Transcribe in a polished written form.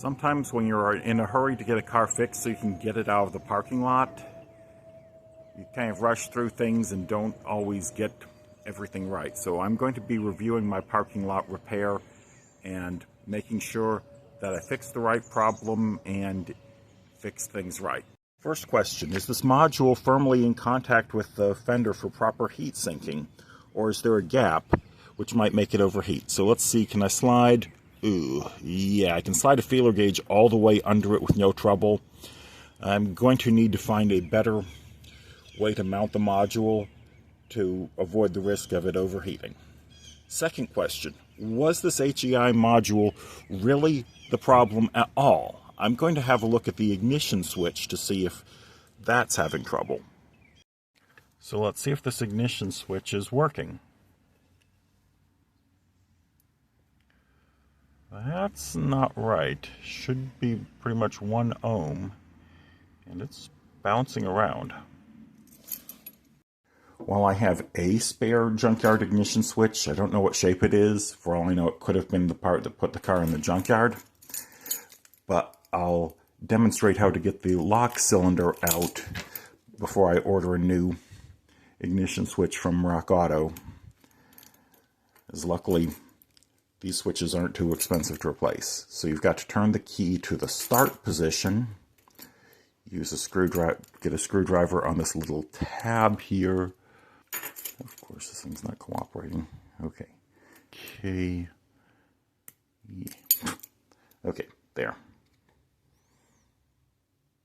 Sometimes when you're in a hurry to get a car fixed so you can get it out of the parking lot, you kind of rush through things and don't always get everything right. So I'm going to be reviewing my parking lot repair and making sure that I fix the right problem and fix things right. First question, is this module firmly in contact with the fender for proper heat sinking? Or is there a gap which might make it overheat? So let's see, can I slide? Ooh, yeah, I can slide a feeler gauge all the way under it with no trouble. I'm going to need to find a better way to mount the module to avoid the risk of it overheating. Second question, was this HEI module really the problem at all? I'm going to have a look at the ignition switch to see if that's having trouble. So let's see if this ignition switch is working. That's not right. Should be pretty much 1 ohm, and it's bouncing around. Well, I have a spare junkyard ignition switch. I don't know what shape it is. For all I know, it could have been the part that put the car in the junkyard. But I'll demonstrate how to get the lock cylinder out before I order a new ignition switch from Rock Auto. As luckily, these switches aren't too expensive to replace. So you've got to turn the key to the start position. Use a screwdriver, get a screwdriver on this little tab here. Of course, this thing's not cooperating. Okay. Okay, there.